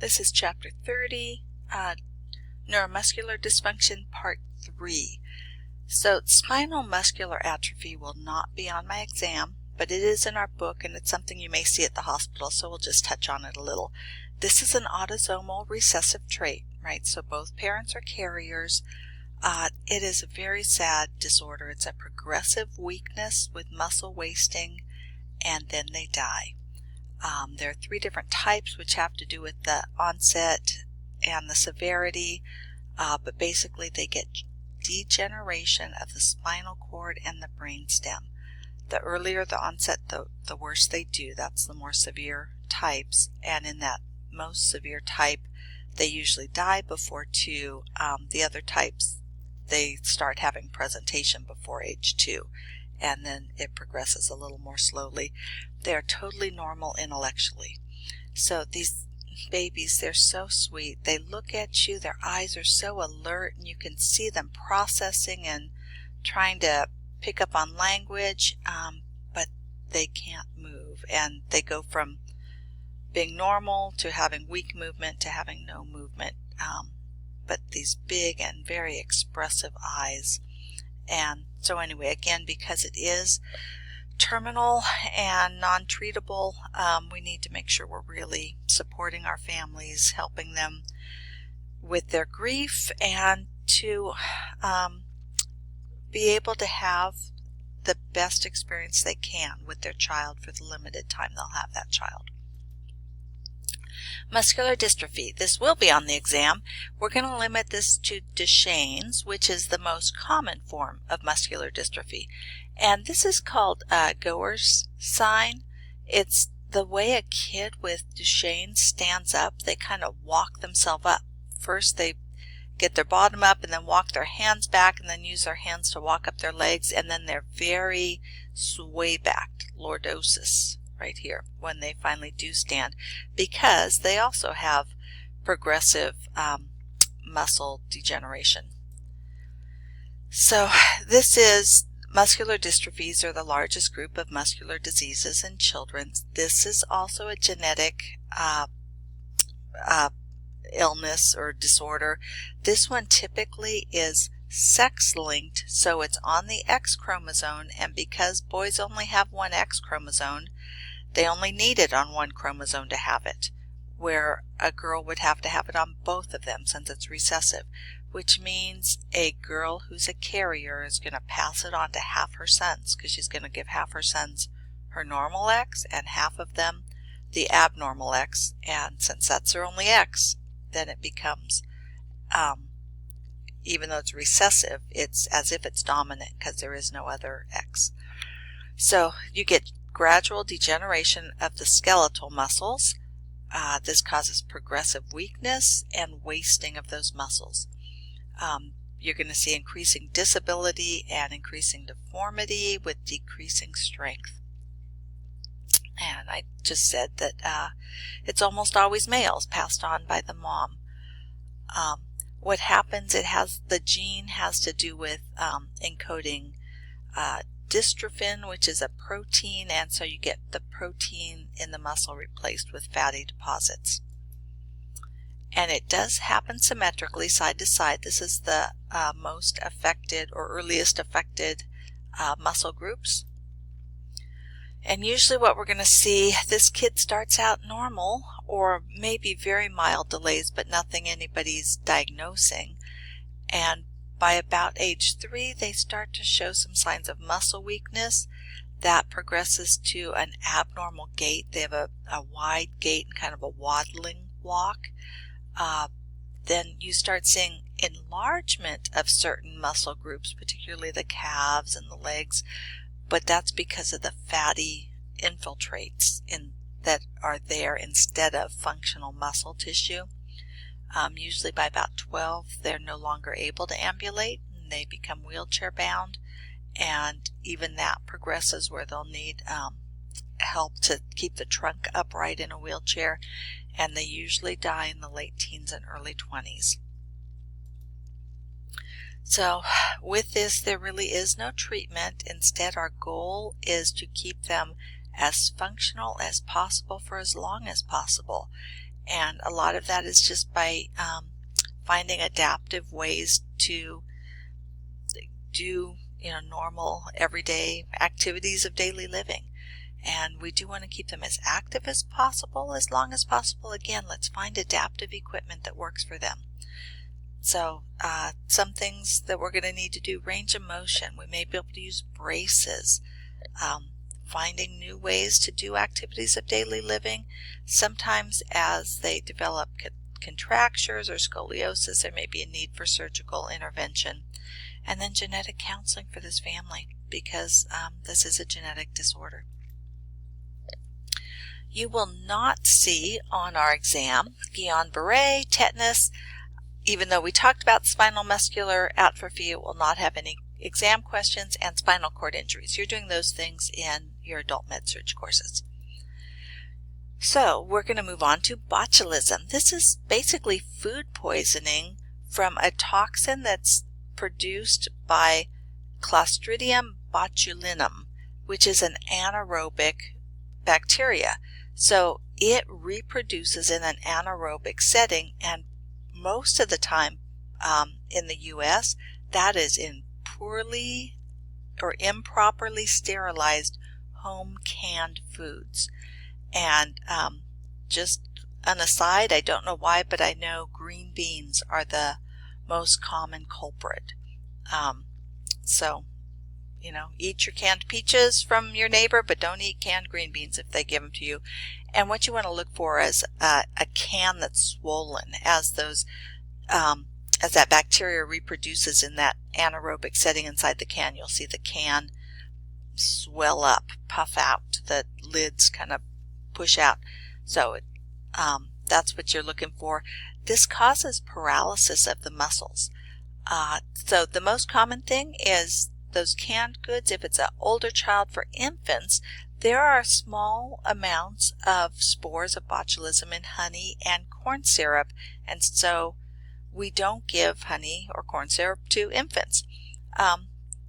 This is Chapter 30, Neuromuscular Dysfunction, Part 3. So spinal muscular atrophy will not be on my exam, but it is in our book and it's something you may see at the hospital, so we'll just touch on it a little. This is an autosomal recessive trait, right? So both parents are carriers. It is a very sad disorder. It's a progressive weakness with muscle wasting, and then they die. There are 3 different types which have to do with the onset and the severity, but basically they get degeneration of the spinal cord and the brainstem. The earlier the onset, the worse they do. That's the more severe types, and in that most severe type, they usually die before 2. The other types, they start having presentation before age 2, and then it progresses a little more slowly. They are totally normal intellectually. So these babies, they're so sweet. They look at you, their eyes are so alert, and you can see them processing and trying to pick up on language, but they can't move, and they go from being normal to having weak movement to having no movement, but these big and very expressive eyes. And so anyway, again, because it is terminal and non-treatable, we need to make sure we're really supporting our families, helping them with their grief, and to be able to have the best experience they can with their child for the limited time they'll have that child. Muscular dystrophy. This will be on the exam. We're going to limit this to Duchenne's, which is the most common form of muscular dystrophy. And this is called Goer's sign. It's the way a kid with Duchenne stands up. They kind of walk themselves up. First they get their bottom up and then walk their hands back and then use their hands to walk up their legs, and then they're very sway-backed, lordosis, right here, when they finally do stand, because they also have progressive muscle degeneration. So this is muscular dystrophies are the largest group of muscular diseases in children. This is also a genetic illness or disorder. This one typically is sex-linked, so it's on the X chromosome, and because boys only have one X chromosome, they only need it on one chromosome to have it, where a girl would have to have it on both of them since it's recessive, which means a girl who's a carrier is going to pass it on to half her sons, because she's going to give half her sons her normal X and half of them the abnormal X, and since that's her only X, then it becomes, even though it's recessive, it's as if it's dominant because there is no other X. So you get gradual degeneration of the skeletal muscles. This causes progressive weakness and wasting of those muscles. You're going to see increasing disability and increasing deformity with decreasing strength. And I just said that it's almost always males passed on by the mom. What happens, the gene has to do with encoding dystrophin, which is a protein, and so you get the protein in the muscle replaced with fatty deposits. And it does happen symmetrically, side to side. This is the most affected or earliest affected muscle groups. And usually what we're going to see, this kid starts out normal or maybe very mild delays, but nothing anybody's diagnosing. And by about age 3, they start to show some signs of muscle weakness that progresses to an abnormal gait. They have a wide gait and kind of a waddling walk. Then you start seeing enlargement of certain muscle groups, particularly the calves and the legs, but that's because of the fatty infiltrates that are there instead of functional muscle tissue. Usually by about 12, they're no longer able to ambulate, and they become wheelchair bound, and even that progresses where they'll need help to keep the trunk upright in a wheelchair, and they usually die in the late teens and early 20s. So with this, there really is no treatment. Instead, our goal is to keep them as functional as possible for as long as possible. And a lot of that is just by finding adaptive ways to do normal everyday activities of daily living. And we do want to keep them as active as possible, as long as possible. Again, let's find adaptive equipment that works for them. So some things that we're going to need to do: range of motion. We may be able to use braces, finding new ways to do activities of daily living. Sometimes as they develop contractures or scoliosis, there may be a need for surgical intervention. And then genetic counseling for this family, because this is a genetic disorder. You will not see on our exam Guillain-Barré, tetanus. Even though we talked about spinal muscular atrophy, it will not have any exam questions, and spinal cord injuries. You're doing those things in your adult med-surg courses. So we're going to move on to botulism. This is basically food poisoning from a toxin that's produced by Clostridium botulinum, which is an anaerobic bacteria. So it reproduces in an anaerobic setting, and most of the time in the U.S., that is in poorly or improperly sterilized home canned foods. And just an aside, I don't know why, but I know green beans are the most common culprit. So, eat your canned peaches from your neighbor, but don't eat canned green beans if they give them to you. And what you want to look for is a can that's swollen, as that bacteria reproduces in that anaerobic setting inside the can. You'll see the can swell up, puff out, the lids kind of push out. So that's what you're looking for. This causes paralysis of the muscles. So the most common thing is those canned goods. If it's an older child, for infants, there are small amounts of spores of botulism in honey and corn syrup, and so we don't give honey or corn syrup to infants.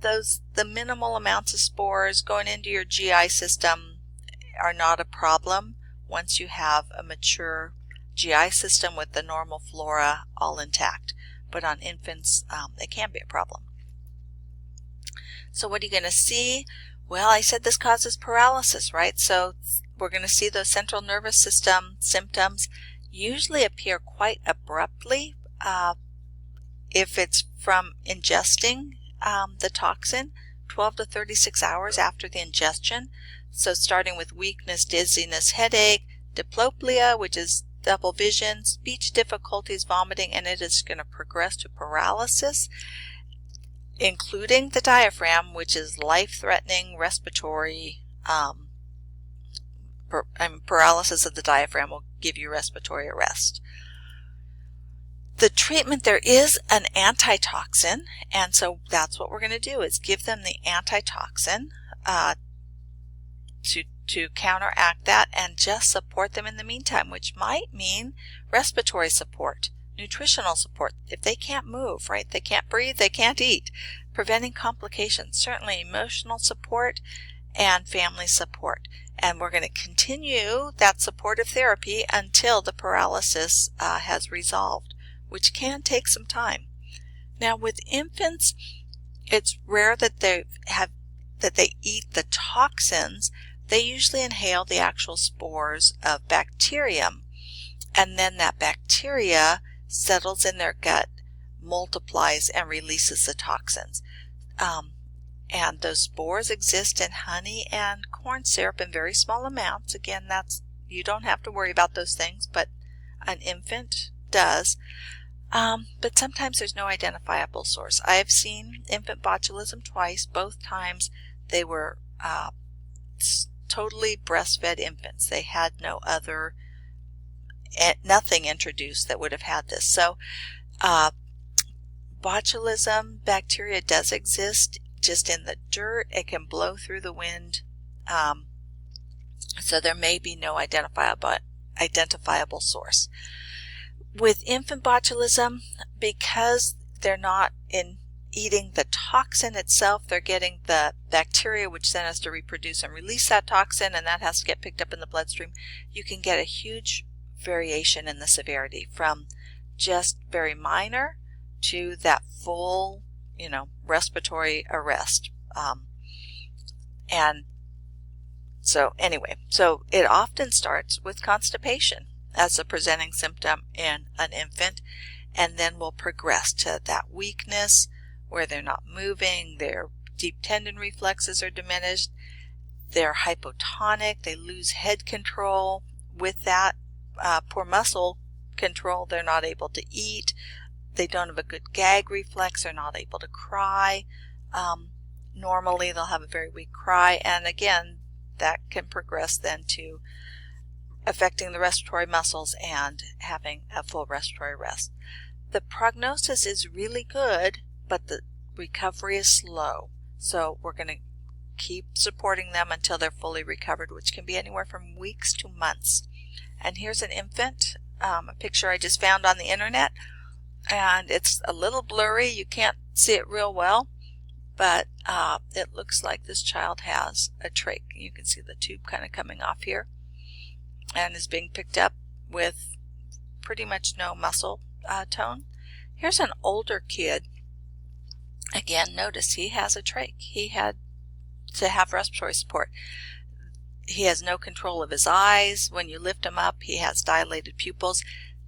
The minimal amounts of spores going into your GI system are not a problem once you have a mature GI system with the normal flora all intact. But on infants, it can be a problem. So what are you going to see? Well, I said this causes paralysis, right? So we're going to see those central nervous system symptoms usually appear quite abruptly if it's from ingesting the toxin, 12 to 36 hours after the ingestion. So starting with weakness, dizziness, headache, diplopia, which is double vision, speech difficulties, vomiting, and it is going to progress to paralysis, including the diaphragm, which is life-threatening respiratory paralysis of the diaphragm will give you respiratory arrest. The treatment, there is an antitoxin, and so that's what we're going to do, is give them the antitoxin to counteract that and just support them in the meantime, which might mean respiratory support, nutritional support. If they can't move, right, they can't breathe, they can't eat, preventing complications, certainly emotional support and family support. And we're going to continue that supportive therapy until the paralysis has resolved, which can take some time. Now with infants, it's rare that they eat the toxins. They usually inhale the actual spores of bacterium, and then that bacteria settles in their gut, multiplies, and releases the toxins. And those spores exist in honey and corn syrup in very small amounts. Again, you don't have to worry about those things, but an infant does. But sometimes there's no identifiable source. I have seen infant botulism twice. Both times they were totally breastfed infants. They had nothing introduced that would have had this. So botulism bacteria does exist just in the dirt. It can blow through the wind. So there may be no identifiable source. With infant botulism, because they're not eating the toxin itself, they're getting the bacteria, which then has to reproduce and release that toxin, and that has to get picked up in the bloodstream. You can get a huge variation in the severity from just very minor to that full, respiratory arrest. And so anyway, so it often starts with constipation as a presenting symptom in an infant, and then will progress to that weakness where they're not moving, their deep tendon reflexes are diminished, they're hypotonic, they lose head control. With that poor muscle control, they're not able to eat, they don't have a good gag reflex, they're not able to cry. Normally they'll have a very weak cry, and again that can progress then to affecting the respiratory muscles and having a full respiratory arrest. The prognosis is really good, but the recovery is slow. So we're going to keep supporting them until they're fully recovered, which can be anywhere from weeks to months. And here's an infant, a picture I just found on the internet, and it's a little blurry. You can't see it real well, but it looks like this child has a trach. You can see the tube kind of coming off here and is being picked up with pretty much no muscle tone. Here's an older kid. Again, notice he has a trach. He had to have respiratory support. He has no control of his eyes. When you lift him up, he has dilated pupils.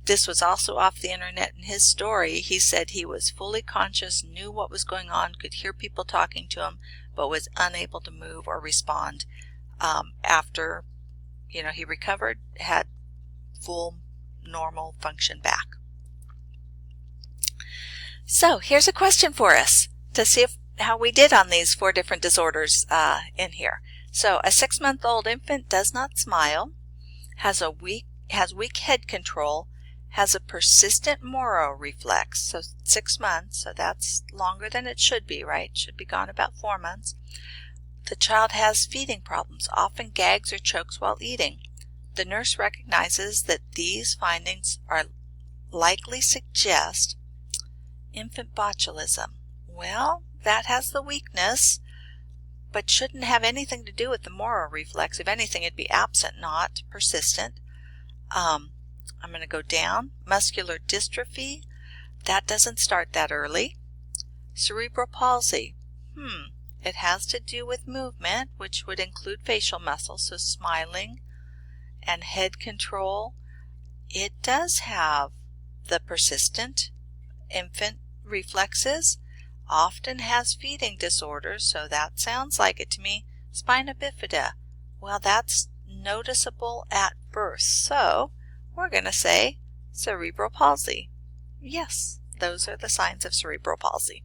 This was also off the internet. In his story, he said he was fully conscious, knew what was going on, could hear people talking to him, but was unable to move or respond. After he recovered, had full normal function back. So here's a question for us to see how we did on these 4 different disorders in here. So a 6-month-old infant does not smile, has weak head control, has a persistent Moro reflex, so 6 months, so that's longer than it should be, right? It should be gone about 4 months. The child has feeding problems, often gags or chokes while eating. The nurse recognizes that these findings are likely suggest infant botulism. Well, that has the weakness, but shouldn't have anything to do with the Moro reflex. If anything, it'd be absent, not persistent. I'm going to go down. Muscular dystrophy, that doesn't start that early. Cerebral palsy, it has to do with movement, which would include facial muscles, so smiling and head control. It does have the persistent infant reflexes, often has feeding disorders, so that sounds like it to me. Spina bifida, well, that's noticeable at birth, so we're going to say cerebral palsy. Yes, those are the signs of cerebral palsy.